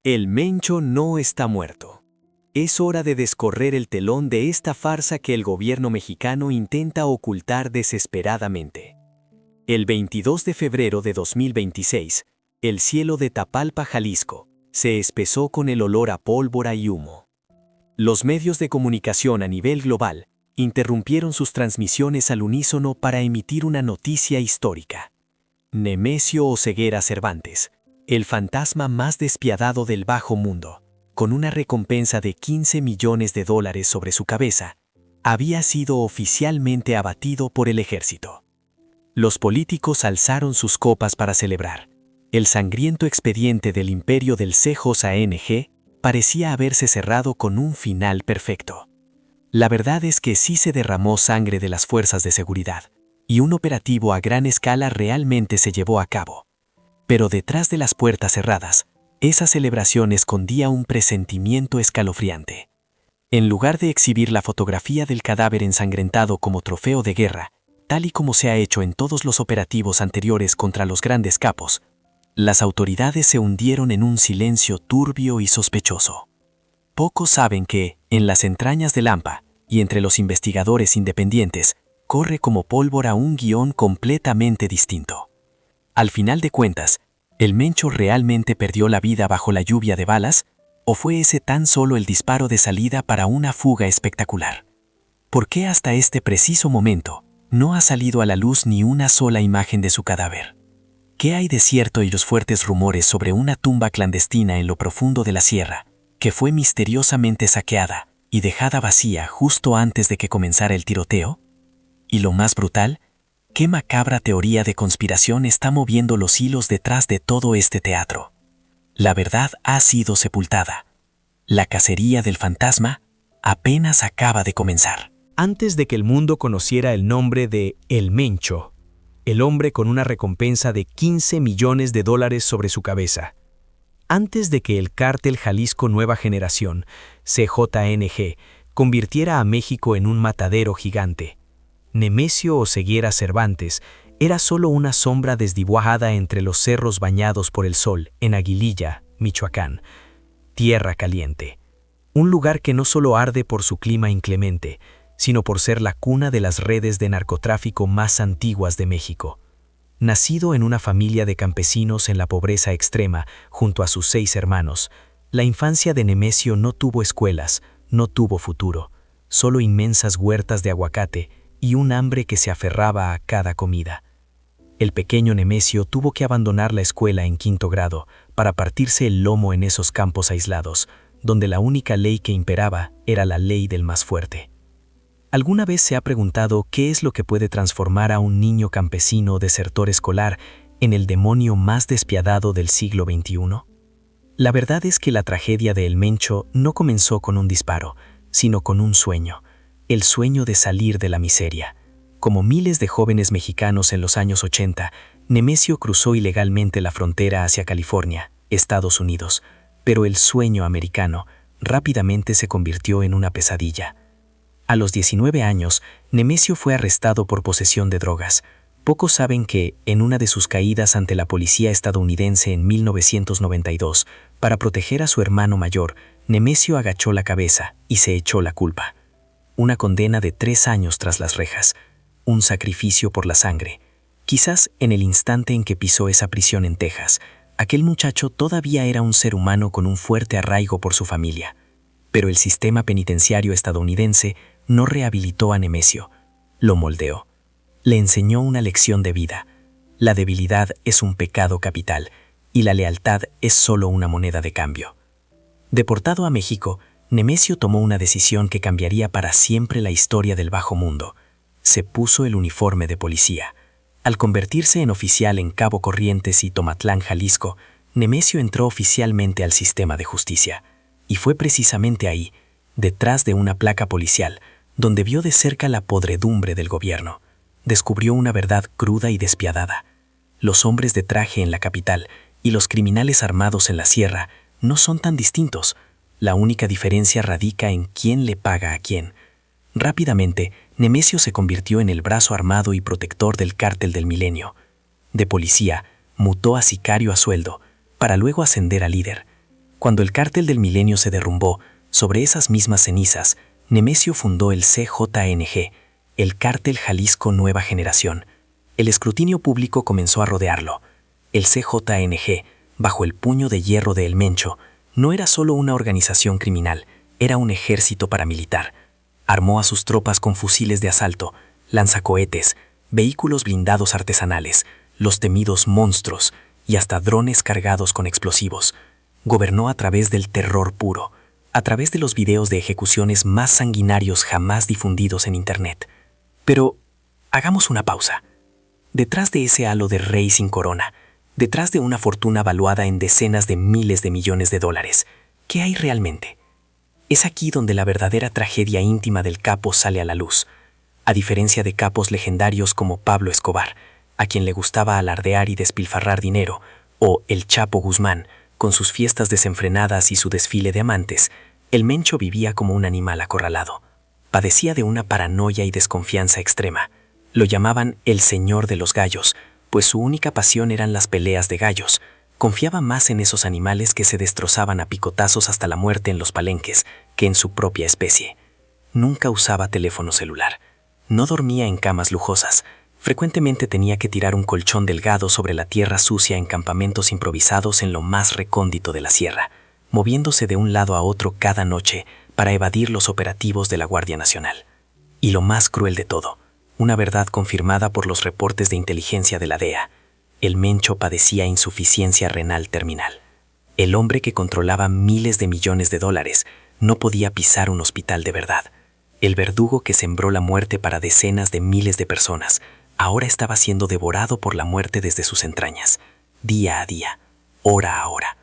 El Mencho no está muerto. Es hora de descorrer el telón de esta farsa que el gobierno mexicano intenta ocultar desesperadamente. El 22 de febrero de 2026, el cielo de Tapalpa, Jalisco, se espesó con el olor a pólvora y humo. Los medios de comunicación a nivel global interrumpieron sus transmisiones al unísono para emitir una noticia histórica. Nemesio Oseguera Cervantes, el fantasma más despiadado del bajo mundo, con una recompensa de $15 millones sobre su cabeza, había sido oficialmente abatido por el ejército. Los políticos alzaron sus copas para celebrar. El sangriento expediente del imperio del CJNG parecía haberse cerrado con un final perfecto. La verdad es que sí se derramó sangre de las fuerzas de seguridad, y un operativo a gran escala realmente se llevó a cabo. Pero detrás de las puertas cerradas, esa celebración escondía un presentimiento escalofriante. En lugar de exhibir la fotografía del cadáver ensangrentado como trofeo de guerra, tal y como se ha hecho en todos los operativos anteriores contra los grandes capos, las autoridades se hundieron en un silencio turbio y sospechoso. Pocos saben que, en las entrañas del AMPA y entre los investigadores independientes, corre como pólvora un guión completamente distinto. Al final de cuentas, ¿el Mencho realmente perdió la vida bajo la lluvia de balas? ¿O fue ese tan solo el disparo de salida para una fuga espectacular? ¿Por qué hasta este preciso momento no ha salido a la luz ni una sola imagen de su cadáver? ¿Qué hay de cierto en los fuertes rumores sobre una tumba clandestina en lo profundo de la sierra, que fue misteriosamente saqueada y dejada vacía justo antes de que comenzara el tiroteo? Y lo más brutal, ¿qué macabra teoría de conspiración está moviendo los hilos detrás de todo este teatro? La verdad ha sido sepultada. La cacería del fantasma apenas acaba de comenzar. Antes de que el mundo conociera el nombre de El Mencho, el hombre con una recompensa de $15 millones sobre su cabeza. Antes de que el cártel Jalisco Nueva Generación, CJNG, convirtiera a México en un matadero gigante, Nemesio Oseguera Cervantes era solo una sombra desdibujada entre los cerros bañados por el sol en Aguililla, Michoacán, tierra caliente. Un lugar que no solo arde por su clima inclemente, sino por ser la cuna de las redes de narcotráfico más antiguas de México. Nacido en una familia de campesinos en la pobreza extrema junto a sus 6 hermanos, la infancia de Nemesio no tuvo escuelas, no tuvo futuro, solo inmensas huertas de aguacate y un hambre que se aferraba a cada comida. El pequeño Nemesio tuvo que abandonar la escuela en 5º grado para partirse el lomo en esos campos aislados, donde la única ley que imperaba era la ley del más fuerte. ¿Alguna vez se ha preguntado qué es lo que puede transformar a un niño campesino desertor escolar en el demonio más despiadado del siglo XXI? La verdad es que la tragedia de El Mencho no comenzó con un disparo, sino con un sueño, el sueño de salir de la miseria. Como miles de jóvenes mexicanos en los años 80, Nemesio cruzó ilegalmente la frontera hacia California, Estados Unidos, pero el sueño americano rápidamente se convirtió en una pesadilla. A los 19 años, Nemesio fue arrestado por posesión de drogas. Pocos saben que, en una de sus caídas ante la policía estadounidense en 1992, para proteger a su hermano mayor, Nemesio agachó la cabeza y se echó la culpa. Una condena de 3 años tras las rejas, un sacrificio por la sangre. Quizás en el instante en que pisó esa prisión en Texas, aquel muchacho todavía era un ser humano con un fuerte arraigo por su familia. Pero el sistema penitenciario estadounidense no rehabilitó a Nemesio, lo moldeó. Le enseñó una lección de vida. La debilidad es un pecado capital y la lealtad es solo una moneda de cambio. Deportado a México, Nemesio tomó una decisión que cambiaría para siempre la historia del bajo mundo. Se puso el uniforme de policía. Al convertirse en oficial en Cabo Corrientes y Tomatlán, Jalisco, Nemesio entró oficialmente al sistema de justicia. Y fue precisamente ahí, detrás de una placa policial, donde vio de cerca la podredumbre del gobierno. Descubrió una verdad cruda y despiadada. Los hombres de traje en la capital y los criminales armados en la sierra no son tan distintos. La única diferencia radica en quién le paga a quién. Rápidamente, Nemesio se convirtió en el brazo armado y protector del cártel del Milenio. De policía, mutó a sicario a sueldo, para luego ascender a líder. Cuando el cártel del Milenio se derrumbó, sobre esas mismas cenizas, Nemesio fundó el CJNG, el Cártel Jalisco Nueva Generación. El escrutinio público comenzó a rodearlo. El CJNG, bajo el puño de hierro de El Mencho, no era solo una organización criminal, era un ejército paramilitar. Armó a sus tropas con fusiles de asalto, lanzacohetes, vehículos blindados artesanales, los temidos monstruos y hasta drones cargados con explosivos. Gobernó a través del terror puro, a través de los videos de ejecuciones más sanguinarios jamás difundidos en Internet. Pero hagamos una pausa. Detrás de ese halo de rey sin corona, detrás de una fortuna valuada en decenas de miles de millones de dólares, ¿qué hay realmente? Es aquí donde la verdadera tragedia íntima del capo sale a la luz. A diferencia de capos legendarios como Pablo Escobar, a quien le gustaba alardear y despilfarrar dinero, o el Chapo Guzmán, con sus fiestas desenfrenadas y su desfile de amantes, el Mencho vivía como un animal acorralado. Padecía de una paranoia y desconfianza extrema. Lo llamaban el Señor de los Gallos, pues su única pasión eran las peleas de gallos. Confiaba más en esos animales que se destrozaban a picotazos hasta la muerte en los palenques que en su propia especie. Nunca usaba teléfono celular. No dormía en camas lujosas. Frecuentemente tenía que tirar un colchón delgado sobre la tierra sucia en campamentos improvisados en lo más recóndito de la sierra, moviéndose de un lado a otro cada noche para evadir los operativos de la Guardia Nacional. Y lo más cruel de todo, una verdad confirmada por los reportes de inteligencia de la DEA, el Mencho padecía insuficiencia renal terminal. El hombre que controlaba miles de millones de dólares no podía pisar un hospital de verdad. El verdugo que sembró la muerte para decenas de miles de personas ahora estaba siendo devorado por la muerte desde sus entrañas, día a día, hora a hora.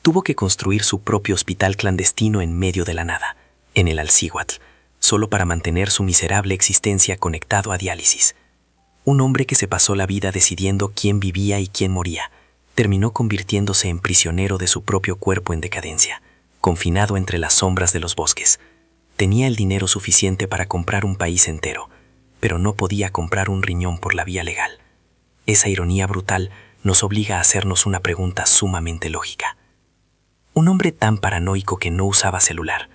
Tuvo que construir su propio hospital clandestino en medio de la nada, en el Alcíhuatl, solo para mantener su miserable existencia conectado a diálisis. Un hombre que se pasó la vida decidiendo quién vivía y quién moría, terminó convirtiéndose en prisionero de su propio cuerpo en decadencia, confinado entre las sombras de los bosques. Tenía el dinero suficiente para comprar un país entero, pero no podía comprar un riñón por la vía legal. Esa ironía brutal nos obliga a hacernos una pregunta sumamente lógica. Un hombre tan paranoico que no usaba celular,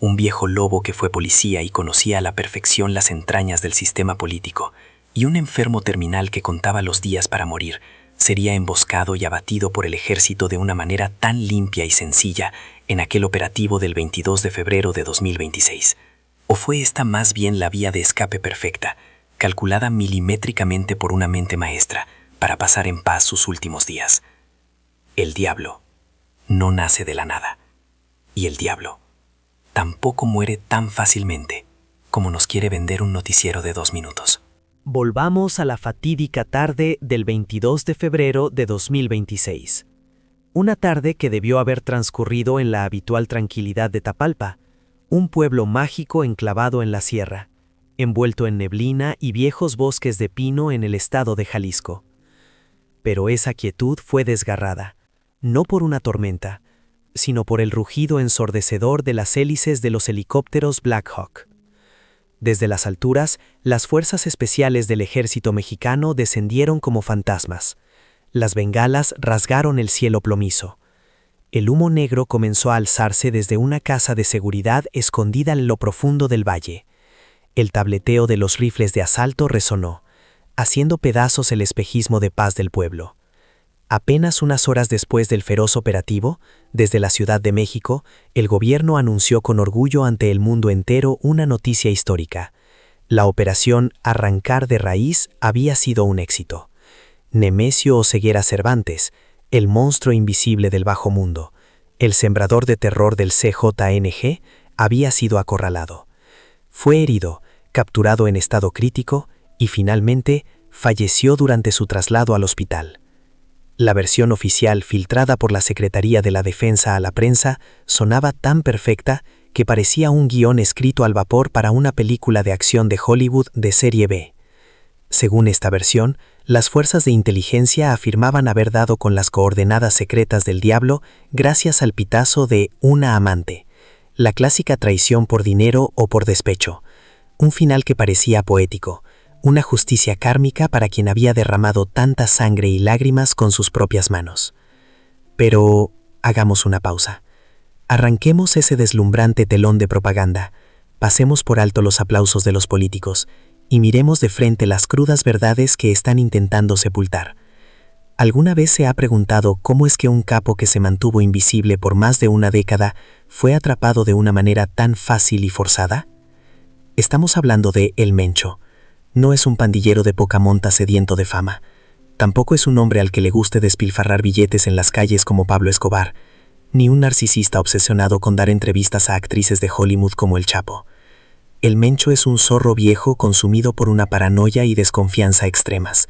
un viejo lobo que fue policía y conocía a la perfección las entrañas del sistema político, y un enfermo terminal que contaba los días para morir, sería emboscado y abatido por el ejército de una manera tan limpia y sencilla en aquel operativo del 22 de febrero de 2026. ¿O fue esta más bien la vía de escape perfecta, calculada milimétricamente por una mente maestra, para pasar en paz sus últimos días? El diablo no nace de la nada, y el diablo tampoco muere tan fácilmente como nos quiere vender un noticiero de 2 minutos. Volvamos a la fatídica tarde del 22 de febrero de 2026. Una tarde que debió haber transcurrido en la habitual tranquilidad de Tapalpa, un pueblo mágico enclavado en la sierra, envuelto en neblina y viejos bosques de pino en el estado de Jalisco. Pero esa quietud fue desgarrada, no por una tormenta, sino por el rugido ensordecedor de las hélices de los helicópteros Black Hawk. Desde las alturas, las fuerzas especiales del ejército mexicano descendieron como fantasmas. Las bengalas rasgaron el cielo plomizo. El humo negro comenzó a alzarse desde una casa de seguridad escondida en lo profundo del valle. El tableteo de los rifles de asalto resonó, haciendo pedazos el espejismo de paz del pueblo. Apenas unas horas después del feroz operativo, desde la Ciudad de México, el gobierno anunció con orgullo ante el mundo entero una noticia histórica. La operación Arrancar de Raíz había sido un éxito. Nemesio Oseguera Cervantes, el monstruo invisible del bajo mundo, el sembrador de terror del CJNG, había sido acorralado. Fue herido, capturado en estado crítico y finalmente falleció durante su traslado al hospital. La versión oficial filtrada por la Secretaría de la Defensa a la prensa sonaba tan perfecta que parecía un guión escrito al vapor para una película de acción de Hollywood de serie B. Según esta versión, las fuerzas de inteligencia afirmaban haber dado con las coordenadas secretas del diablo gracias al pitazo de una amante, la clásica traición por dinero o por despecho, un final que parecía poético, una justicia kármica para quien había derramado tanta sangre y lágrimas con sus propias manos. Pero hagamos una pausa. Arranquemos ese deslumbrante telón de propaganda, pasemos por alto los aplausos de los políticos y miremos de frente las crudas verdades que están intentando sepultar. ¿Alguna vez se ha preguntado cómo es que un capo que se mantuvo invisible por más de una década fue atrapado de una manera tan fácil y forzada? Estamos hablando de El Mencho. No es un pandillero de poca monta sediento de fama. Tampoco es un hombre al que le guste despilfarrar billetes en las calles como Pablo Escobar, ni un narcisista obsesionado con dar entrevistas a actrices de Hollywood como El Chapo. El Mencho es un zorro viejo consumido por una paranoia y desconfianza extremas.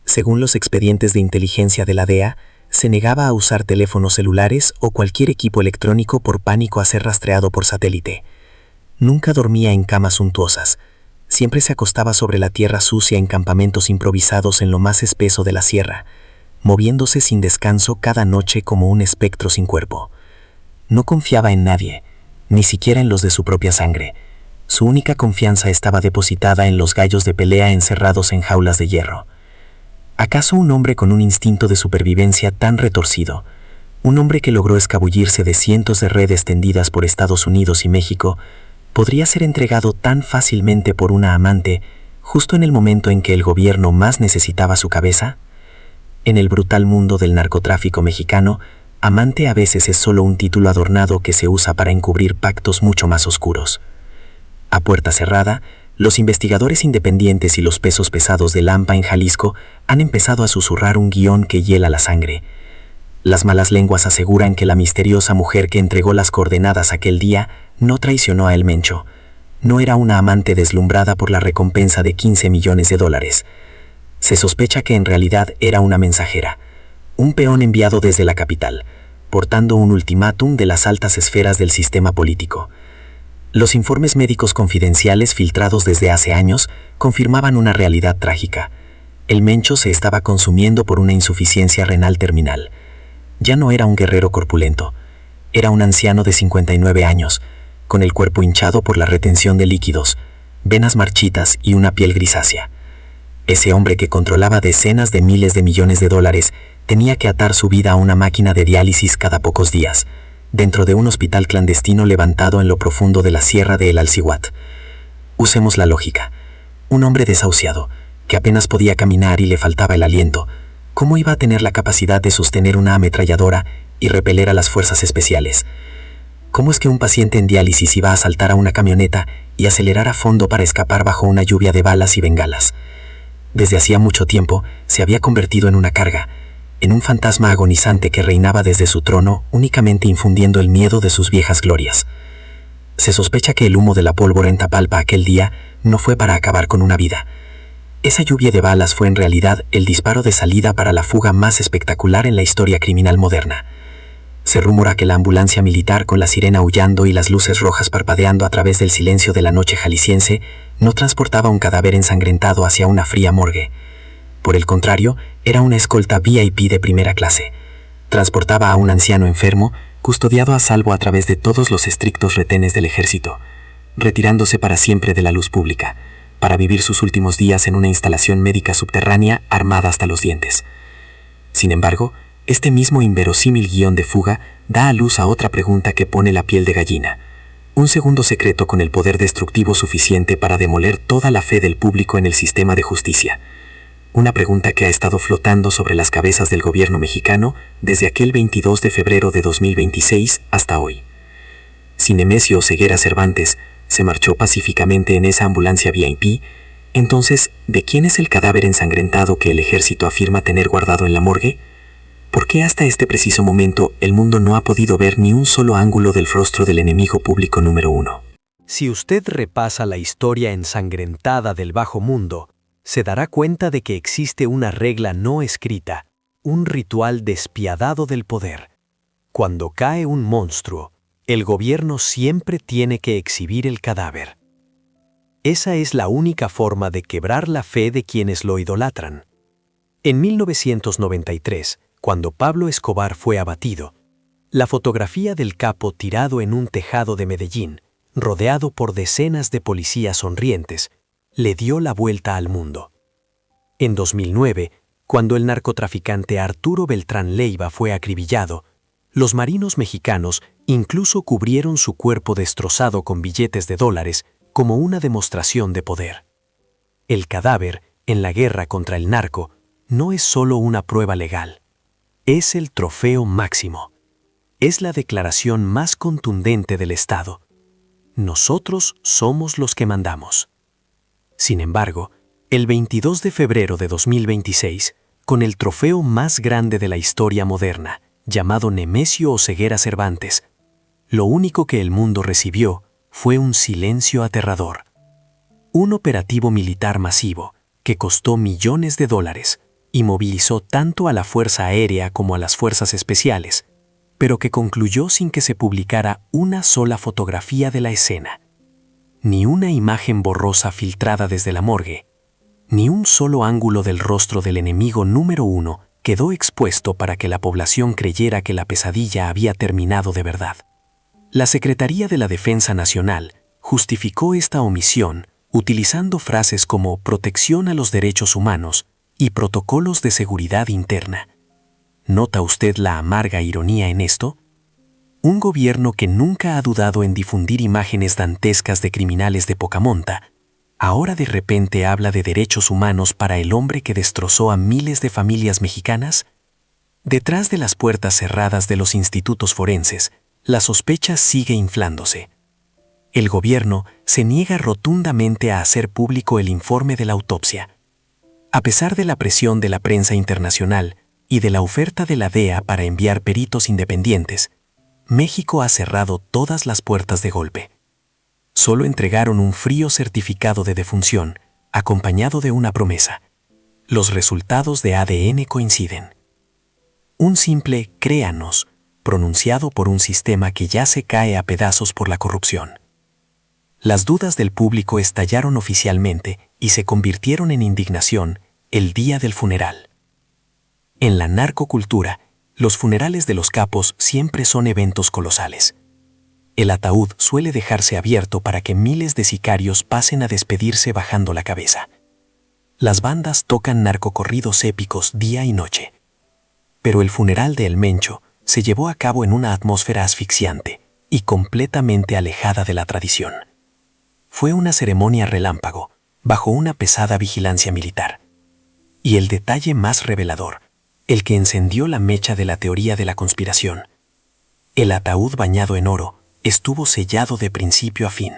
Según los expedientes de inteligencia de la DEA, se negaba a usar teléfonos celulares o cualquier equipo electrónico por pánico a ser rastreado por satélite. Nunca dormía en camas suntuosas. Siempre se acostaba sobre la tierra sucia en campamentos improvisados en lo más espeso de la sierra, moviéndose sin descanso cada noche como un espectro sin cuerpo. No confiaba en nadie, ni siquiera en los de su propia sangre. Su única confianza estaba depositada en los gallos de pelea encerrados en jaulas de hierro. ¿Acaso un hombre con un instinto de supervivencia tan retorcido, un hombre que logró escabullirse de cientos de redes tendidas por Estados Unidos y México, podría ser entregado tan fácilmente por una amante justo en el momento en que el gobierno más necesitaba su cabeza? En el brutal mundo del narcotráfico mexicano, amante a veces es solo un título adornado que se usa para encubrir pactos mucho más oscuros. A puerta cerrada, los investigadores independientes y los pesos pesados del AMPA en Jalisco han empezado a susurrar un guión que hiela la sangre. Las malas lenguas aseguran que la misteriosa mujer que entregó las coordenadas aquel día no traicionó a El Mencho. No era una amante deslumbrada por la recompensa de $15 millones. Se sospecha que en realidad era una mensajera, un peón enviado desde la capital, portando un ultimátum de las altas esferas del sistema político. Los informes médicos confidenciales filtrados desde hace años confirmaban una realidad trágica. El Mencho se estaba consumiendo por una insuficiencia renal terminal. Ya no era un guerrero corpulento, era un anciano de 59 años, con el cuerpo hinchado por la retención de líquidos, venas marchitas y una piel grisácea. Ese hombre que controlaba decenas de miles de millones de dólares tenía que atar su vida a una máquina de diálisis cada pocos días, dentro de un hospital clandestino levantado en lo profundo de la sierra de El Alcihuat. Usemos la lógica. Un hombre desahuciado, que apenas podía caminar y le faltaba el aliento, ¿cómo iba a tener la capacidad de sostener una ametralladora y repeler a las fuerzas especiales? ¿Cómo es que un paciente en diálisis iba a saltar a una camioneta y acelerar a fondo para escapar bajo una lluvia de balas y bengalas? Desde hacía mucho tiempo se había convertido en una carga, en un fantasma agonizante que reinaba desde su trono únicamente infundiendo el miedo de sus viejas glorias. Se sospecha que el humo de la pólvora en Tapalpa aquel día no fue para acabar con una vida. Esa lluvia de balas fue en realidad el disparo de salida para la fuga más espectacular en la historia criminal moderna. Se rumora que la ambulancia militar con la sirena aullando y las luces rojas parpadeando a través del silencio de la noche jalisciense no transportaba un cadáver ensangrentado hacia una fría morgue. Por el contrario, era una escolta VIP de primera clase. Transportaba a un anciano enfermo, custodiado a salvo a través de todos los estrictos retenes del ejército, retirándose para siempre de la luz pública, para vivir sus últimos días en una instalación médica subterránea armada hasta los dientes. Sin embargo, este mismo inverosímil guión de fuga da a luz a otra pregunta que pone la piel de gallina. Un segundo secreto con el poder destructivo suficiente para demoler toda la fe del público en el sistema de justicia. Una pregunta que ha estado flotando sobre las cabezas del gobierno mexicano desde aquel 22 de febrero de 2026 hasta hoy. Si Nemesio Oseguera Cervantes se marchó pacíficamente en esa ambulancia VIP, entonces, ¿de quién es el cadáver ensangrentado que el ejército afirma tener guardado en la morgue? ¿Por qué hasta este preciso momento el mundo no ha podido ver ni un solo ángulo del rostro del enemigo público número 1? Si usted repasa la historia ensangrentada del bajo mundo, se dará cuenta de que existe una regla no escrita, un ritual despiadado del poder. Cuando cae un monstruo, el gobierno siempre tiene que exhibir el cadáver. Esa es la única forma de quebrar la fe de quienes lo idolatran. En 1993, cuando Pablo Escobar fue abatido, la fotografía del capo tirado en un tejado de Medellín, rodeado por decenas de policías sonrientes, le dio la vuelta al mundo. En 2009, cuando el narcotraficante Arturo Beltrán Leiva fue acribillado, Los marinos mexicanos incluso cubrieron su cuerpo destrozado con billetes de dólares como una demostración de poder. El cadáver, en la guerra contra el narco, no es solo una prueba legal. Es el trofeo máximo. Es la declaración más contundente del Estado. Nosotros somos los que mandamos. Sin embargo, el 22 de febrero de 2026, con el trofeo más grande de la historia moderna, llamado Nemesio Oseguera Cervantes, lo único que el mundo recibió fue un silencio aterrador. Un operativo militar masivo que costó millones de dólares y movilizó tanto a la Fuerza Aérea como a las Fuerzas Especiales, pero que concluyó sin que se publicara una sola fotografía de la escena, ni una imagen borrosa filtrada desde la morgue, ni un solo ángulo del rostro del enemigo número 1 quedó expuesto para que la población creyera que la pesadilla había terminado de verdad. La Secretaría de la Defensa Nacional justificó esta omisión utilizando frases como protección a los derechos humanos y protocolos de seguridad interna. ¿Nota usted la amarga ironía en esto? Un gobierno que nunca ha dudado en difundir imágenes dantescas de criminales de poca monta, ahora de repente habla de derechos humanos para el hombre que destrozó a miles de familias mexicanas. Detrás de las puertas cerradas de los institutos forenses, la sospecha sigue inflándose. El gobierno se niega rotundamente a hacer público el informe de la autopsia. A pesar de la presión de la prensa internacional y de la oferta de la DEA para enviar peritos independientes, México ha cerrado todas las puertas de golpe. Solo entregaron un frío certificado de defunción, acompañado de una promesa. Los resultados de ADN coinciden. Un simple créanos, pronunciado por un sistema que ya se cae a pedazos por la corrupción. Las dudas del público estallaron oficialmente y se convirtieron en indignación el día del funeral. En la narcocultura, los funerales de los capos siempre son eventos colosales. El ataúd suele dejarse abierto para que miles de sicarios pasen a despedirse bajando la cabeza. Las bandas tocan narcocorridos épicos día y noche. Pero el funeral de El Mencho se llevó a cabo en una atmósfera asfixiante y completamente alejada de la tradición. Fue una ceremonia relámpago, bajo una pesada vigilancia militar. Y el detalle más revelador, el que encendió la mecha de la teoría de la conspiración. El ataúd bañado en oro estuvo sellado de principio a fin.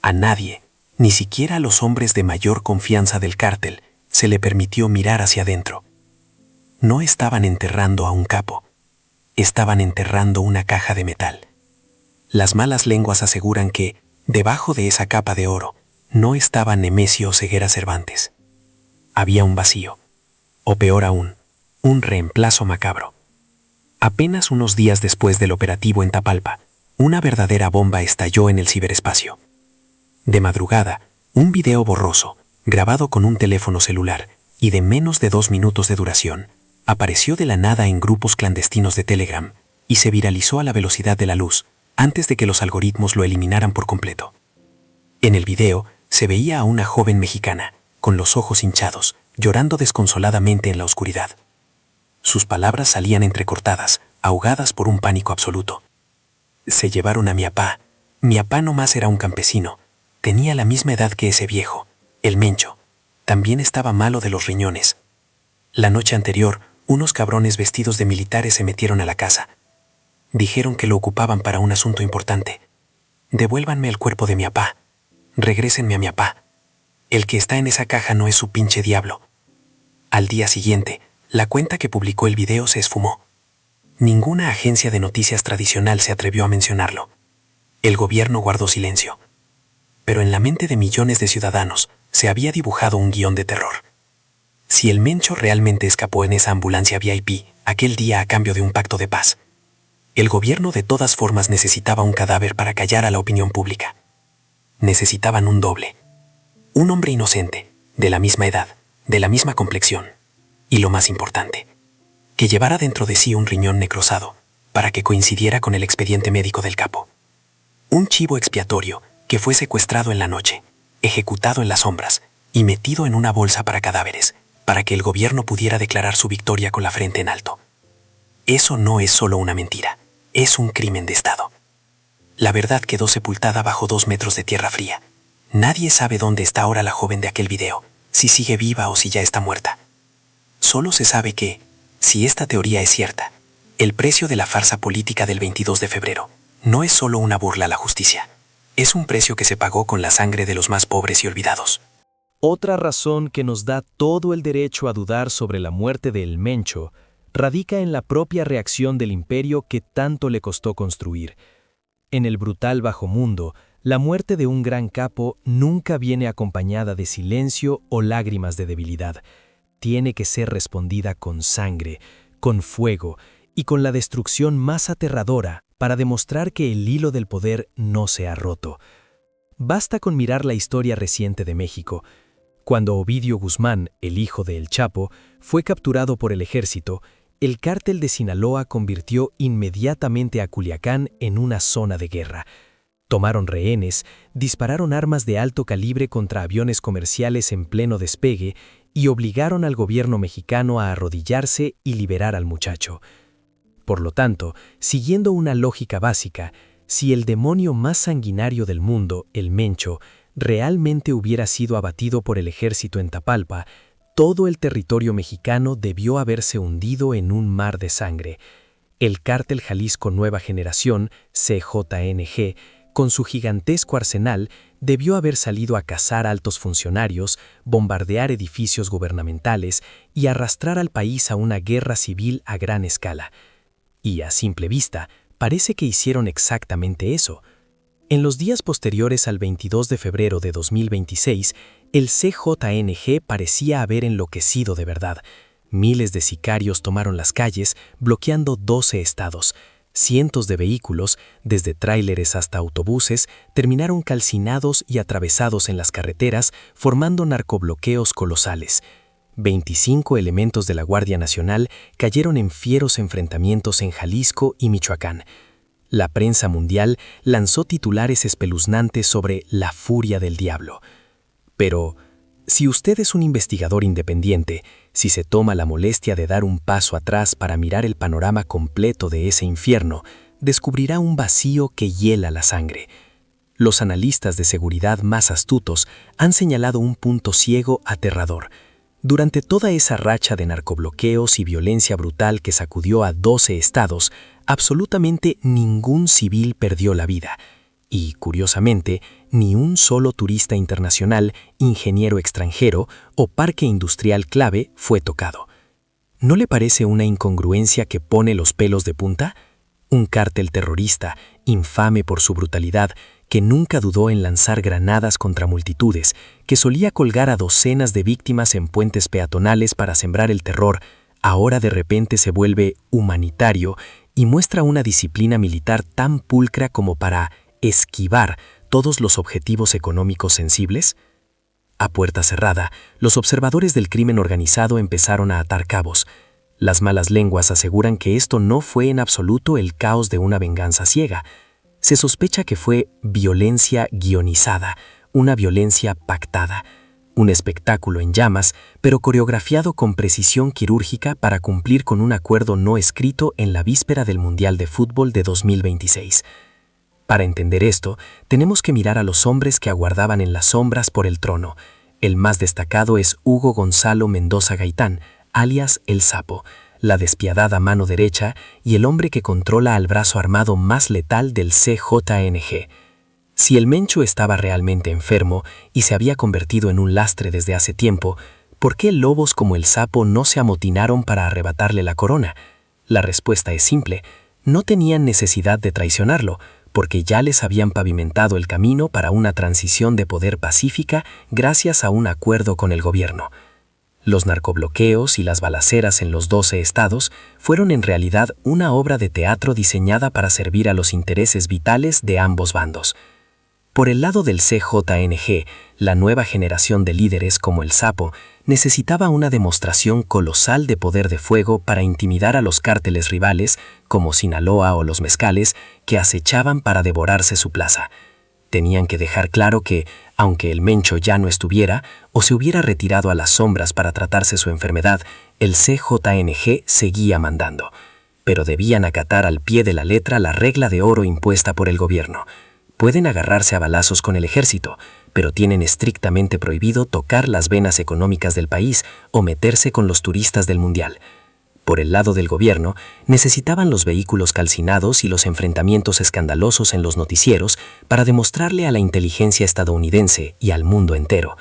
A nadie, ni siquiera a los hombres de mayor confianza del cártel, se le permitió mirar hacia adentro. No estaban enterrando a un capo, estaban enterrando una caja de metal. Las malas lenguas aseguran que, debajo de esa capa de oro, no estaba Nemesio Oseguera Cervantes. Había un vacío, o peor aún, un reemplazo macabro. Apenas unos días después del operativo en Tapalpa, una verdadera bomba estalló en el ciberespacio. De madrugada, un video borroso, grabado con un teléfono celular y de menos de 2 minutos de duración, apareció de la nada en grupos clandestinos de Telegram y se viralizó a la velocidad de la luz, antes de que los algoritmos lo eliminaran por completo. En el video se veía a una joven mexicana, con los ojos hinchados, llorando desconsoladamente en la oscuridad. Sus palabras salían entrecortadas, ahogadas por un pánico absoluto. Se llevaron a mi apá. Mi apá nomás era un campesino. Tenía la misma edad que ese viejo, el Mencho. También estaba malo de los riñones. La noche anterior, unos cabrones vestidos de militares se metieron a la casa. Dijeron que lo ocupaban para un asunto importante. Devuélvanme el cuerpo de mi apá. Regrésenme a mi apá. El que está en esa caja no es su pinche diablo. Al día siguiente, la cuenta que publicó el video se esfumó. Ninguna agencia de noticias tradicional se atrevió a mencionarlo. El gobierno guardó silencio. Pero en la mente de millones de ciudadanos se había dibujado un guión de terror. Si el Mencho realmente escapó en esa ambulancia VIP aquel día a cambio de un pacto de paz, el gobierno de todas formas necesitaba un cadáver para callar a la opinión pública. Necesitaban un doble. Un hombre inocente, de la misma edad, de la misma complexión. Y lo más importante, que llevara dentro de sí un riñón necrosado, para que coincidiera con el expediente médico del capo. Un chivo expiatorio que fue secuestrado en la noche, ejecutado en las sombras y metido en una bolsa para cadáveres, para que el gobierno pudiera declarar su victoria con la frente en alto. Eso no es solo una mentira, es un crimen de Estado. La verdad quedó sepultada bajo 2 metros de tierra fría. Nadie sabe dónde está ahora la joven de aquel video, si sigue viva o si ya está muerta. Solo se sabe que, si esta teoría es cierta, el precio de la farsa política del 22 de febrero no es solo una burla a la justicia, es un precio que se pagó con la sangre de los más pobres y olvidados. Otra razón que nos da todo el derecho a dudar sobre la muerte de El Mencho radica en la propia reacción del imperio que tanto le costó construir. En el brutal bajomundo, la muerte de un gran capo nunca viene acompañada de silencio o lágrimas de debilidad. Tiene que ser respondida con sangre, con fuego y con la destrucción más aterradora para demostrar que el hilo del poder no se ha roto. Basta con mirar la historia reciente de México. Cuando Ovidio Guzmán, el hijo de El Chapo, fue capturado por el ejército, el cártel de Sinaloa convirtió inmediatamente a Culiacán en una zona de guerra. Tomaron rehenes, dispararon armas de alto calibre contra aviones comerciales en pleno despegue y obligaron al gobierno mexicano a arrodillarse y liberar al muchacho. Por lo tanto, siguiendo una lógica básica, si el demonio más sanguinario del mundo, el Mencho, realmente hubiera sido abatido por el ejército en Tapalpa, todo el territorio mexicano debió haberse hundido en un mar de sangre. El Cártel Jalisco Nueva Generación, CJNG, con su gigantesco arsenal, debió haber salido a cazar altos funcionarios, bombardear edificios gubernamentales y arrastrar al país a una guerra civil a gran escala. Y a simple vista, parece que hicieron exactamente eso. En los días posteriores al 22 de febrero de 2026, el CJNG parecía haber enloquecido de verdad. Miles de sicarios tomaron las calles, bloqueando 12 estados. Cientos de vehículos, desde tráileres hasta autobuses, terminaron calcinados y atravesados en las carreteras, formando narcobloqueos colosales. 25 elementos de la Guardia Nacional cayeron en fieros enfrentamientos en Jalisco y Michoacán. La prensa mundial lanzó titulares espeluznantes sobre la furia del diablo. Pero, si usted es un investigador independiente, si se toma la molestia de dar un paso atrás para mirar el panorama completo de ese infierno, descubrirá un vacío que hiela la sangre. Los analistas de seguridad más astutos han señalado un punto ciego aterrador. Durante toda esa racha de narcobloqueos y violencia brutal que sacudió a 12 estados, absolutamente ningún civil perdió la vida. Y, curiosamente, ni un solo turista internacional, ingeniero extranjero o parque industrial clave fue tocado. ¿No le parece una incongruencia que pone los pelos de punta? Un cártel terrorista, infame por su brutalidad, que nunca dudó en lanzar granadas contra multitudes, que solía colgar a docenas de víctimas en puentes peatonales para sembrar el terror, ahora de repente se vuelve humanitario y muestra una disciplina militar tan pulcra como para esquivar todos los objetivos económicos sensibles? A puerta cerrada, los observadores del crimen organizado empezaron a atar cabos. Las malas lenguas aseguran que esto no fue en absoluto el caos de una venganza ciega. Se sospecha que fue violencia guionizada, una violencia pactada, un espectáculo en llamas, pero coreografiado con precisión quirúrgica para cumplir con un acuerdo no escrito en la víspera del Mundial de Fútbol de 2026. Para entender esto, tenemos que mirar a los hombres que aguardaban en las sombras por el trono. El más destacado es Hugo Gonzalo Mendoza Gaitán, alias El Sapo, la despiadada mano derecha y el hombre que controla al brazo armado más letal del CJNG. Si el Mencho estaba realmente enfermo y se había convertido en un lastre desde hace tiempo, ¿por qué lobos como El Sapo no se amotinaron para arrebatarle la corona? La respuesta es simple: no tenían necesidad de traicionarlo, porque ya les habían pavimentado el camino para una transición de poder pacífica gracias a un acuerdo con el gobierno. Los narcobloqueos y las balaceras en los 12 estados fueron en realidad una obra de teatro diseñada para servir a los intereses vitales de ambos bandos. Por el lado del CJNG, la nueva generación de líderes como El Sapo necesitaba una demostración colosal de poder de fuego para intimidar a los cárteles rivales como Sinaloa o los Mezcales que acechaban para devorarse su plaza. Tenían que dejar claro que, aunque el Mencho ya no estuviera o se hubiera retirado a las sombras para tratarse su enfermedad, el CJNG seguía mandando. pero debían acatar al pie de la letra la regla de oro impuesta por el gobierno. Pueden agarrarse a balazos con el ejército, pero tienen estrictamente prohibido tocar las venas económicas del país o meterse con los turistas del mundial. Por el lado del gobierno, necesitaban los vehículos calcinados y los enfrentamientos escandalosos en los noticieros para demostrarle a la inteligencia estadounidense y al mundo entero: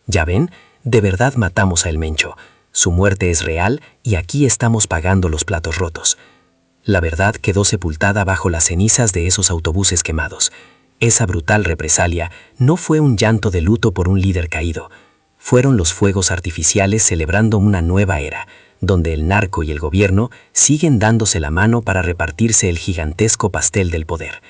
ya ven, de verdad matamos a El Mencho. Su muerte es real y aquí estamos pagando los platos rotos. La verdad quedó sepultada bajo las cenizas de esos autobuses quemados. Esa brutal represalia no fue un llanto de luto por un líder caído. Fueron los fuegos artificiales celebrando una nueva era, donde el narco y el gobierno siguen dándose la mano para repartirse el gigantesco pastel del poder.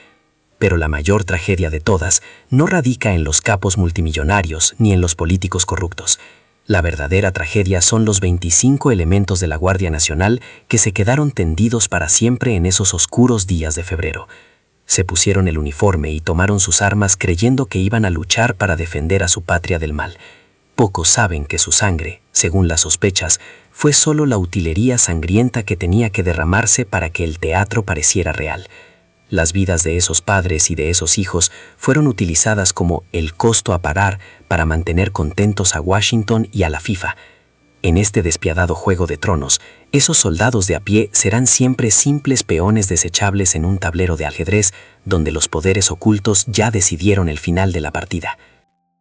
Pero la mayor tragedia de todas no radica en los capos multimillonarios ni en los políticos corruptos. La verdadera tragedia son los 25 elementos de la Guardia Nacional que se quedaron tendidos para siempre en esos oscuros días de febrero. Se pusieron el uniforme y tomaron sus armas creyendo que iban a luchar para defender a su patria del mal. Pocos saben que su sangre, según las sospechas, fue solo la utilería sangrienta que tenía que derramarse para que el teatro pareciera real. Las vidas de esos padres y de esos hijos fueron utilizadas como el costo a pagar para mantener contentos a Washington y a la FIFA. En este despiadado juego de tronos, esos soldados de a pie serán siempre simples peones desechables en un tablero de ajedrez donde los poderes ocultos ya decidieron el final de la partida.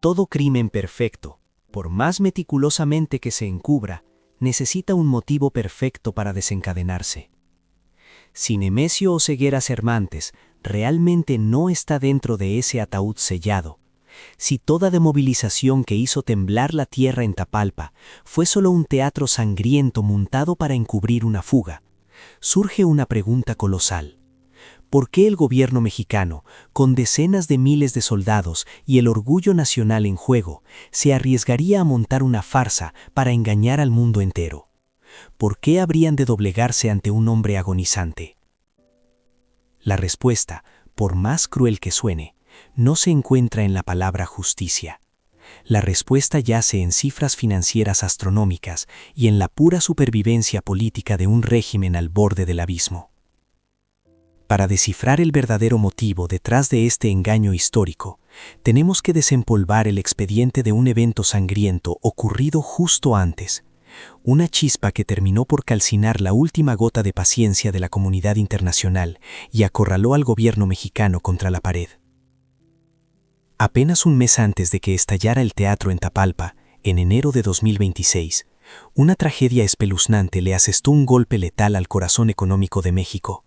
Todo crimen perfecto, por más meticulosamente que se encubra, necesita un motivo perfecto para desencadenarse. Si Nemesio Oseguera Cervantes realmente no está dentro de ese ataúd sellado, si toda demovilización que hizo temblar la tierra en Tapalpa fue solo un teatro sangriento montado para encubrir una fuga, surge una pregunta colosal. ¿Por qué el gobierno mexicano, con decenas de miles de soldados y el orgullo nacional en juego, se arriesgaría a montar una farsa para engañar al mundo entero? ¿Por qué habrían de doblegarse ante un hombre agonizante? La respuesta, por más cruel que suene, no se encuentra en la palabra justicia. La respuesta yace en cifras financieras astronómicas y en la pura supervivencia política de un régimen al borde del abismo. Para descifrar el verdadero motivo detrás de este engaño histórico, tenemos que desempolvar el expediente de un evento sangriento ocurrido justo antes, una chispa que terminó por calcinar la última gota de paciencia de la comunidad internacional y acorraló al gobierno mexicano contra la pared. Apenas un mes antes de que estallara el teatro en Tapalpa, en enero de 2026, una tragedia espeluznante le asestó un golpe letal al corazón económico de México.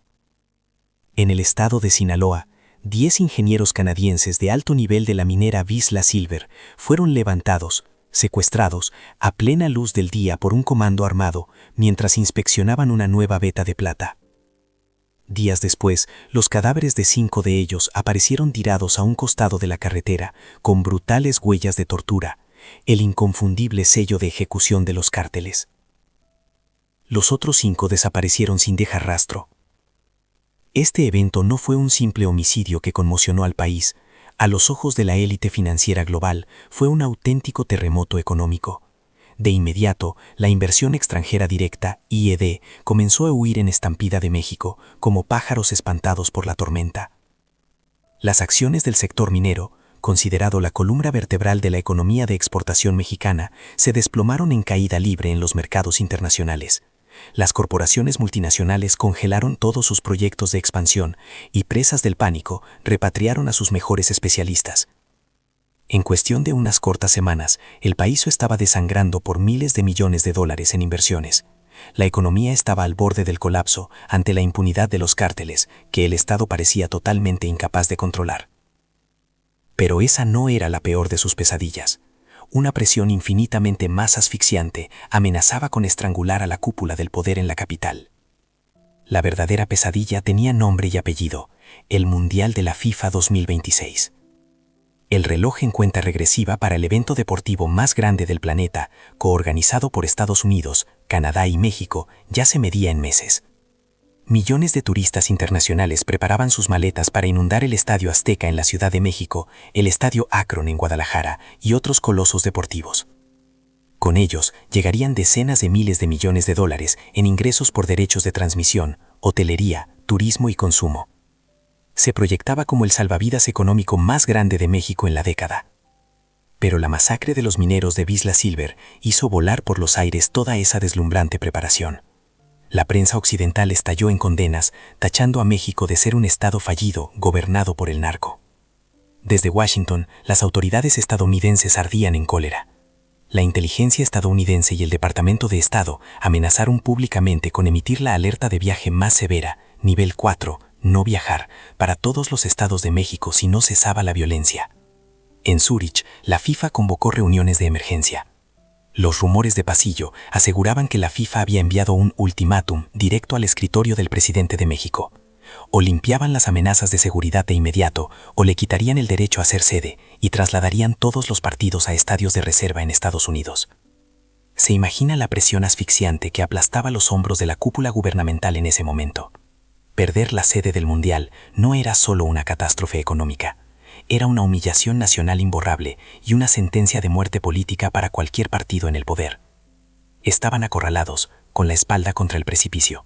En el estado de Sinaloa, 10 ingenieros canadienses de alto nivel de la minera Vizsla Silver fueron levantados, secuestrados, a plena luz del día por un comando armado mientras inspeccionaban una nueva veta de plata. Días después, los cadáveres de 5 de ellos aparecieron tirados a un costado de la carretera, con brutales huellas de tortura, el inconfundible sello de ejecución de los cárteles. Los otros 5 desaparecieron sin dejar rastro. Este evento no fue un simple homicidio que conmocionó al país. A los ojos de la élite financiera global, fue un auténtico terremoto económico. De inmediato, la inversión extranjera directa, IED, comenzó a huir en estampida de México, como pájaros espantados por la tormenta. Las acciones del sector minero, considerado la columna vertebral de la economía de exportación mexicana, se desplomaron en caída libre en los mercados internacionales. Las corporaciones multinacionales congelaron todos sus proyectos de expansión y, presas del pánico, repatriaron a sus mejores especialistas. En cuestión de unas cortas semanas, el país estaba desangrando por miles de millones de dólares en inversiones. La economía estaba al borde del colapso ante la impunidad de los cárteles, que el Estado parecía totalmente incapaz de controlar. Pero esa no era la peor de sus pesadillas. Una presión infinitamente más asfixiante amenazaba con estrangular a la cúpula del poder en la capital. La verdadera pesadilla tenía nombre y apellido: el Mundial de la FIFA 2026. El reloj en cuenta regresiva para el evento deportivo más grande del planeta, coorganizado por Estados Unidos, Canadá y México, ya se medía en meses. Millones de turistas internacionales preparaban sus maletas para inundar el Estadio Azteca en la Ciudad de México, el Estadio Akron en Guadalajara y otros colosos deportivos. Con ellos llegarían decenas de miles de millones de dólares en ingresos por derechos de transmisión, hotelería, turismo y consumo. Se proyectaba como el salvavidas económico más grande de México en la década. Pero la masacre de los mineros de Vizsla Silver hizo volar por los aires toda esa deslumbrante preparación. La prensa occidental estalló en condenas, tachando a México de ser un estado fallido, gobernado por el narco. Desde Washington, las autoridades estadounidenses ardían en cólera. La inteligencia estadounidense y el Departamento de Estado amenazaron públicamente con emitir la alerta de viaje más severa, nivel 4, no viajar, para todos los estados de México si no cesaba la violencia. En Zúrich, la FIFA convocó reuniones de emergencia. Los rumores de pasillo aseguraban que la FIFA había enviado un ultimátum directo al escritorio del presidente de México. O limpiaban las amenazas de seguridad de inmediato, o le quitarían el derecho a ser sede y trasladarían todos los partidos a estadios de reserva en Estados Unidos. Se imagina la presión asfixiante que aplastaba los hombros de la cúpula gubernamental en ese momento. Perder la sede del Mundial no era solo una catástrofe económica. Era una humillación nacional imborrable y una sentencia de muerte política para cualquier partido en el poder. Estaban acorralados, con la espalda contra el precipicio.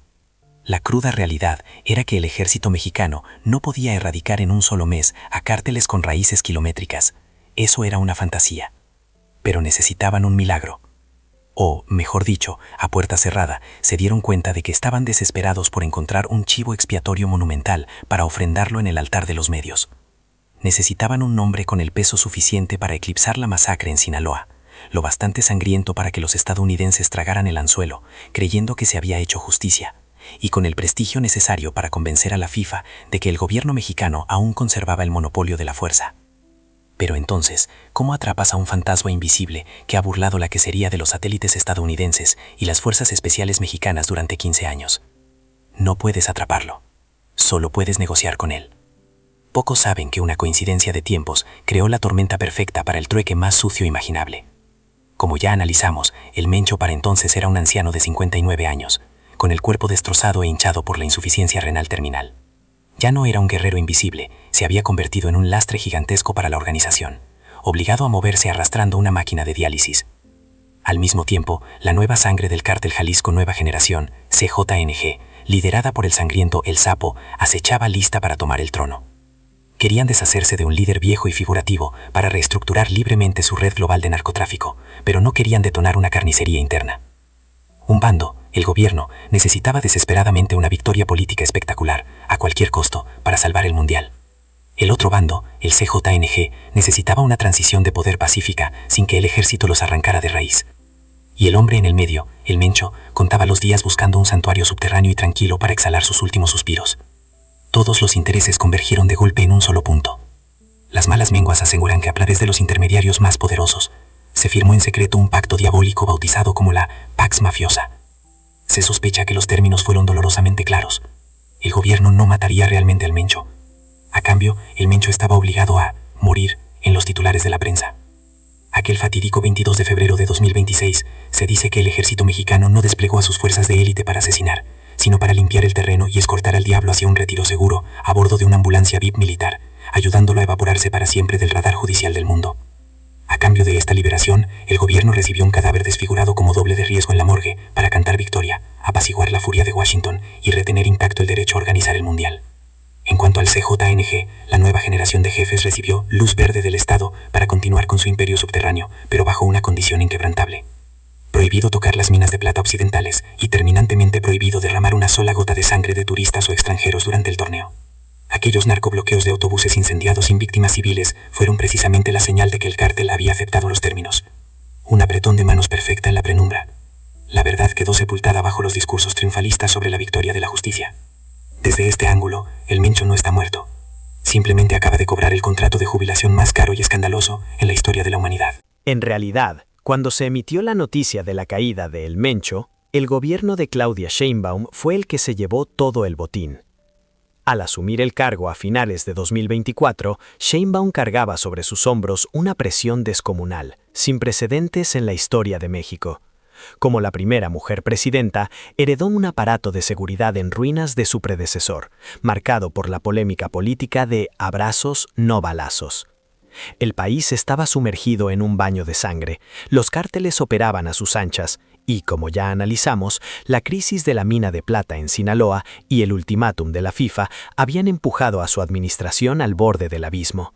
La cruda realidad era que el ejército mexicano no podía erradicar en un solo mes a cárteles con raíces kilométricas. Eso era una fantasía. Pero necesitaban un milagro. O, mejor dicho, a puerta cerrada, se dieron cuenta de que estaban desesperados por encontrar un chivo expiatorio monumental para ofrendarlo en el altar de los medios. Necesitaban un nombre con el peso suficiente para eclipsar la masacre en Sinaloa, lo bastante sangriento para que los estadounidenses tragaran el anzuelo, creyendo que se había hecho justicia, y con el prestigio necesario para convencer a la FIFA de que el gobierno mexicano aún conservaba el monopolio de la fuerza. Pero entonces, ¿cómo atrapas a un fantasma invisible que ha burlado la quesería de los satélites estadounidenses y las fuerzas especiales mexicanas durante 15 años? No puedes atraparlo. Solo puedes negociar con él. Pocos saben que una coincidencia de tiempos creó la tormenta perfecta para el trueque más sucio imaginable. Como ya analizamos, el Mencho para entonces era un anciano de 59 años, con el cuerpo destrozado e hinchado por la insuficiencia renal terminal. Ya no era un guerrero invisible, se había convertido en un lastre gigantesco para la organización, obligado a moverse arrastrando una máquina de diálisis. Al mismo tiempo, la nueva sangre del cártel Jalisco Nueva Generación, CJNG, liderada por el sangriento El Sapo, acechaba lista para tomar el trono. Querían deshacerse de un líder viejo y figurativo para reestructurar libremente su red global de narcotráfico, pero no querían detonar una carnicería interna. Un bando, el gobierno, necesitaba desesperadamente una victoria política espectacular, a cualquier costo, para salvar el Mundial. El otro bando, el CJNG, necesitaba una transición de poder pacífica sin que el ejército los arrancara de raíz. Y el hombre en el medio, el Mencho, contaba los días buscando un santuario subterráneo y tranquilo para exhalar sus últimos suspiros. Todos los intereses convergieron de golpe en un solo punto. Las malas lenguas aseguran que a través de los intermediarios más poderosos, se firmó en secreto un pacto diabólico bautizado como la Pax Mafiosa. Se sospecha que los términos fueron dolorosamente claros. El gobierno no mataría realmente al Mencho. A cambio, el Mencho estaba obligado a morir en los titulares de la prensa. Aquel fatídico 22 de febrero de 2026, se dice que el ejército mexicano no desplegó a sus fuerzas de élite para asesinar, sino para limpiar el terreno y escortar al diablo hacia un retiro seguro a bordo de una ambulancia VIP militar, ayudándolo a evaporarse para siempre del radar judicial del mundo. A cambio de esta liberación, el gobierno recibió un cadáver desfigurado como doble de riesgo en la morgue para cantar victoria, apaciguar la furia de Washington y retener intacto el derecho a organizar el Mundial. En cuanto al CJNG, la nueva generación de jefes recibió luz verde del Estado para continuar con su imperio subterráneo, pero bajo una condición inquebrantable. Prohibido tocar las minas de plata occidentales y terminantemente prohibido derramar una sola gota de sangre de turistas o extranjeros durante el torneo. Aquellos narcobloqueos de autobuses incendiados sin víctimas civiles fueron precisamente la señal de que el cártel había aceptado los términos. Un apretón de manos perfecta en la penumbra. La verdad quedó sepultada bajo los discursos triunfalistas sobre la victoria de la justicia. Desde este ángulo, el Mencho no está muerto. Simplemente acaba de cobrar el contrato de jubilación más caro y escandaloso en la historia de la humanidad. En realidad, cuando se emitió la noticia de la caída de El Mencho, el gobierno de Claudia Sheinbaum fue el que se llevó todo el botín. Al asumir el cargo a finales de 2024, Sheinbaum cargaba sobre sus hombros una presión descomunal, sin precedentes en la historia de México. Como la primera mujer presidenta, heredó un aparato de seguridad en ruinas de su predecesor, marcado por la polémica política de abrazos, no balazos. El país estaba sumergido en un baño de sangre, los cárteles operaban a sus anchas, Y como ya analizamos, la crisis de la mina de plata en Sinaloa y el ultimátum de la FIFA habían empujado a su administración al borde del abismo.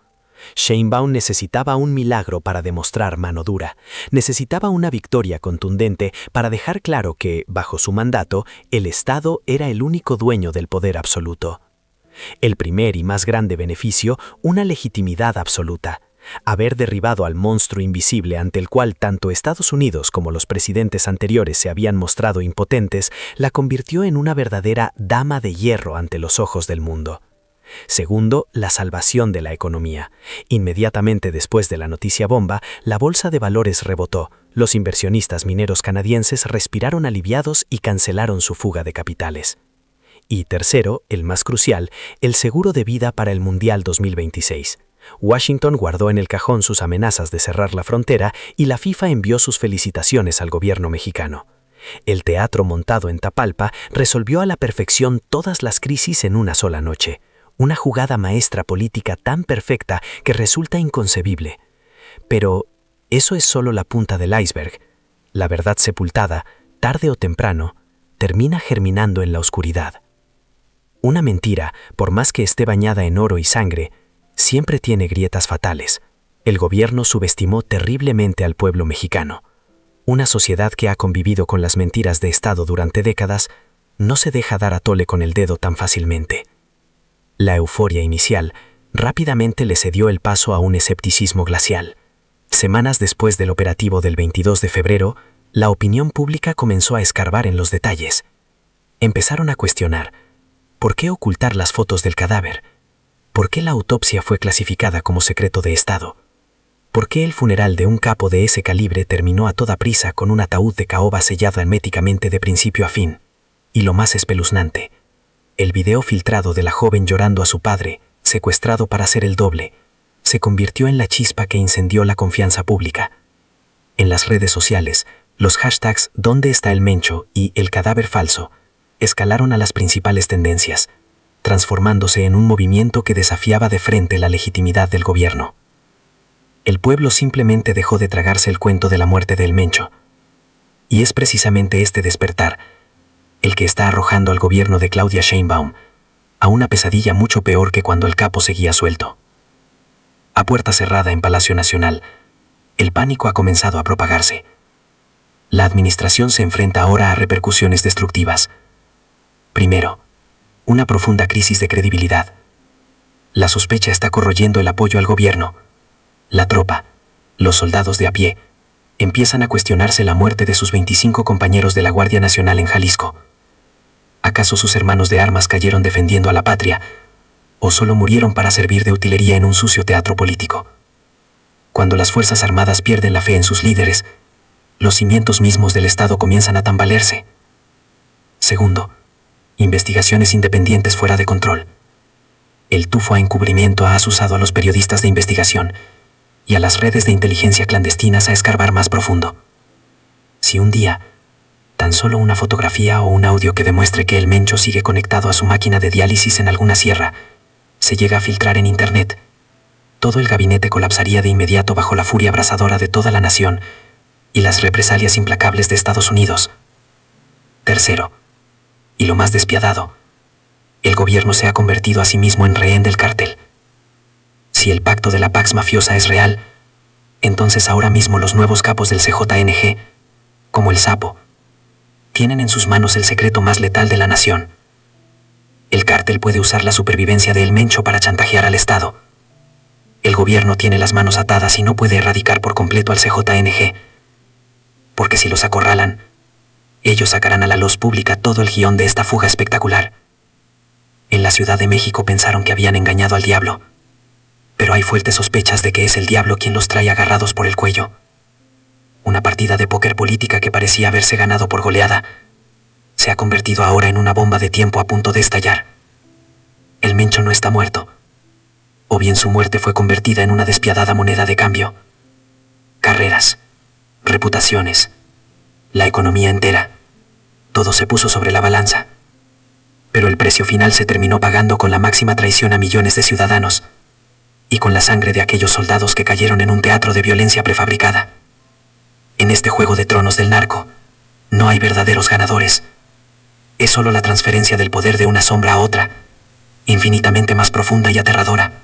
Sheinbaum necesitaba un milagro para demostrar mano dura. Necesitaba una victoria contundente para dejar claro que, bajo su mandato, el Estado era el único dueño del poder absoluto. El primer y más grande beneficio, una legitimidad absoluta. Haber derribado al monstruo invisible ante el cual tanto Estados Unidos como los presidentes anteriores se habían mostrado impotentes, la convirtió en una verdadera dama de hierro ante los ojos del mundo. Segundo, la salvación de la economía. Inmediatamente después de la noticia bomba, la bolsa de valores rebotó. Los inversionistas mineros canadienses respiraron aliviados y cancelaron su fuga de capitales. Y tercero, el más crucial, el seguro de vida para el Mundial 2026. Washington guardó en el cajón sus amenazas de cerrar la frontera y la FIFA envió sus felicitaciones al gobierno mexicano. El teatro montado en Tapalpa resolvió a la perfección todas las crisis en una sola noche. Una jugada maestra política tan perfecta que resulta inconcebible. Pero eso es solo la punta del iceberg. La verdad sepultada, tarde o temprano, termina germinando en la oscuridad. Una mentira, por más que esté bañada en oro y sangre, siempre tiene grietas fatales. El gobierno subestimó terriblemente al pueblo mexicano. Una sociedad que ha convivido con las mentiras de Estado durante décadas no se deja dar a tole con el dedo tan fácilmente. La euforia inicial rápidamente le cedió el paso a un escepticismo glacial. Semanas después del operativo del 22 de febrero, la opinión pública comenzó a escarbar en los detalles. Empezaron a cuestionar: ¿por qué ocultar las fotos del cadáver? ¿Por qué la autopsia fue clasificada como secreto de Estado? ¿Por qué el funeral de un capo de ese calibre terminó a toda prisa con un ataúd de caoba sellado herméticamente de principio a fin? Y lo más espeluznante, el video filtrado de la joven llorando a su padre, secuestrado para ser el doble, se convirtió en la chispa que incendió la confianza pública. En las redes sociales, los hashtags ¿Dónde está el Mencho? Y el cadáver falso escalaron a las principales tendencias, transformándose en un movimiento que desafiaba de frente la legitimidad del gobierno. El pueblo simplemente dejó de tragarse el cuento de la muerte del Mencho. Y es precisamente este despertar el que está arrojando al gobierno de Claudia Sheinbaum a una pesadilla mucho peor que cuando el capo seguía suelto. A puerta cerrada en Palacio Nacional, el pánico ha comenzado a propagarse. La administración se enfrenta ahora a repercusiones destructivas. Primero, una profunda crisis de credibilidad. La sospecha está corroyendo el apoyo al gobierno. La tropa, los soldados de a pie, empiezan a cuestionarse la muerte de sus 25 compañeros de la Guardia Nacional en Jalisco. ¿Acaso sus hermanos de armas cayeron defendiendo a la patria, o solo murieron para servir de utilería en un sucio teatro político? Cuando las Fuerzas Armadas pierden la fe en sus líderes, los cimientos mismos del Estado comienzan a tambalearse. Segundo, investigaciones independientes fuera de control. El tufo a encubrimiento ha asusado a los periodistas de investigación y a las redes de inteligencia clandestinas a escarbar más profundo. Si un día, tan solo una fotografía o un audio que demuestre que el Mencho sigue conectado a su máquina de diálisis en alguna sierra se llega a filtrar en Internet, todo el gabinete colapsaría de inmediato bajo la furia abrasadora de toda la nación y las represalias implacables de Estados Unidos. Tercero, y lo más despiadado, el gobierno se ha convertido a sí mismo en rehén del cártel. Si el pacto de la Pax mafiosa es real, entonces ahora mismo los nuevos capos del CJNG, como el Sapo, tienen en sus manos el secreto más letal de la nación. El cártel puede usar la supervivencia de El Mencho para chantajear al Estado. El gobierno tiene las manos atadas y no puede erradicar por completo al CJNG, porque si los acorralan, ellos sacarán a la luz pública todo el guión de esta fuga espectacular. En la Ciudad de México pensaron que habían engañado al diablo, pero hay fuertes sospechas de que es el diablo quien los trae agarrados por el cuello. Una partida de póker política que parecía haberse ganado por goleada se ha convertido ahora en una bomba de tiempo a punto de estallar. El Mencho no está muerto, o bien su muerte fue convertida en una despiadada moneda de cambio. Carreras, reputaciones, la economía entera, todo se puso sobre la balanza. Pero el precio final se terminó pagando con la máxima traición a millones de ciudadanos y con la sangre de aquellos soldados que cayeron en un teatro de violencia prefabricada. En este juego de tronos del narco, No hay verdaderos ganadores. Es solo la transferencia del poder de una sombra a otra, infinitamente más profunda y aterradora.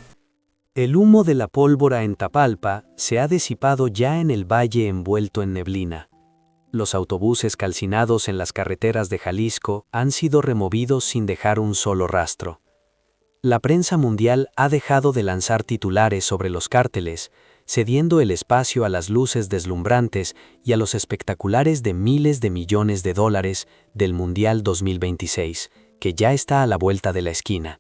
El humo de la pólvora en Tapalpa se ha disipado ya en el valle envuelto en neblina. Los autobuses calcinados en las carreteras de Jalisco han sido removidos sin dejar un solo rastro. La prensa mundial ha dejado de lanzar titulares sobre los cárteles, cediendo el espacio a las luces deslumbrantes y a los espectaculares de miles de millones de dólares del Mundial 2026, que ya está a la vuelta de la esquina.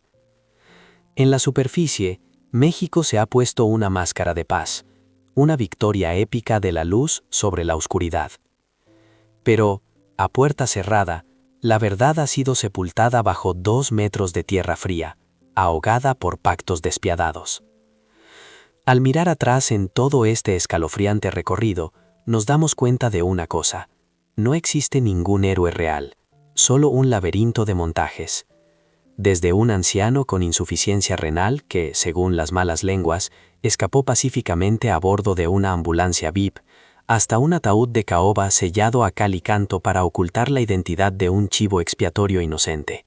En la superficie, México se ha puesto una máscara de paz, una victoria épica de la luz sobre la oscuridad. Pero, a puerta cerrada, la verdad ha sido sepultada bajo 2 metros de tierra fría, ahogada por pactos despiadados. Al mirar atrás en todo este escalofriante recorrido, nos damos cuenta de una cosa: no existe ningún héroe real, solo un laberinto de montajes. Desde un anciano con insuficiencia renal que, según las malas lenguas, escapó pacíficamente a bordo de una ambulancia VIP, hasta un ataúd de caoba sellado a cal y canto para ocultar la identidad de un chivo expiatorio inocente.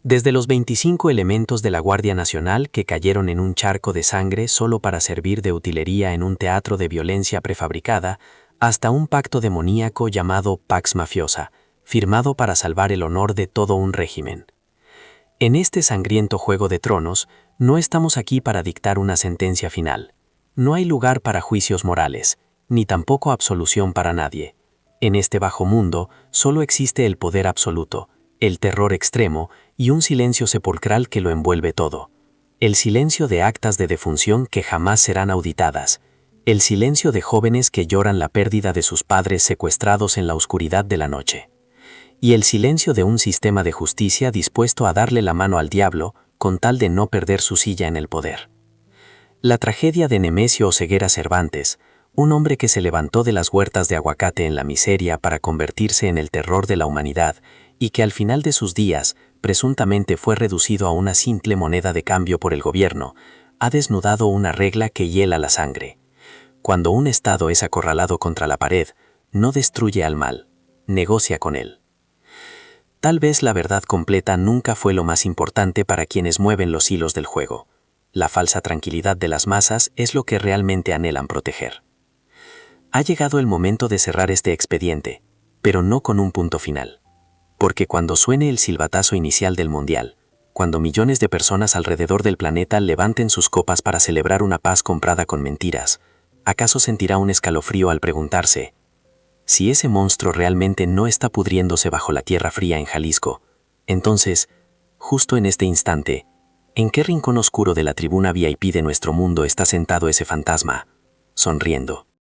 Desde los 25 elementos de la Guardia Nacional que cayeron en un charco de sangre solo para servir de utilería en un teatro de violencia prefabricada, hasta un pacto demoníaco llamado Pax Mafiosa, firmado para salvar el honor de todo un régimen. En este sangriento juego de tronos, no estamos aquí para dictar una sentencia final. No hay lugar para juicios morales, ni tampoco absolución para nadie. En este bajo mundo solo existe el poder absoluto, el terror extremo y un silencio sepulcral que lo envuelve todo. El silencio de actas de defunción que jamás serán auditadas. El silencio de jóvenes que lloran la pérdida de sus padres secuestrados en la oscuridad de la noche. Y el silencio de un sistema de justicia dispuesto a darle la mano al diablo con tal de no perder su silla en el poder. La tragedia de Nemesio Oseguera Cervantes, un hombre que se levantó de las huertas de aguacate en la miseria para convertirse en el terror de la humanidad y que al final de sus días presuntamente fue reducido a una simple moneda de cambio por el gobierno, ha desnudado una regla que hiela la sangre. Cuando un Estado es acorralado contra la pared, no destruye al mal, negocia con él. Tal vez la verdad completa nunca fue lo más importante para quienes mueven los hilos del juego. La falsa tranquilidad de las masas es lo que realmente anhelan proteger. Ha llegado el momento de cerrar este expediente, pero no con un punto final. Porque cuando suene el silbatazo inicial del Mundial, cuando millones de personas alrededor del planeta levanten sus copas para celebrar una paz comprada con mentiras, ¿acaso sentirá un escalofrío al preguntarse: si ese monstruo realmente no está pudriéndose bajo la tierra fría en Jalisco, entonces, justo en este instante, ¿en qué rincón oscuro de la tribuna VIP de nuestro mundo está sentado ese fantasma, sonriendo?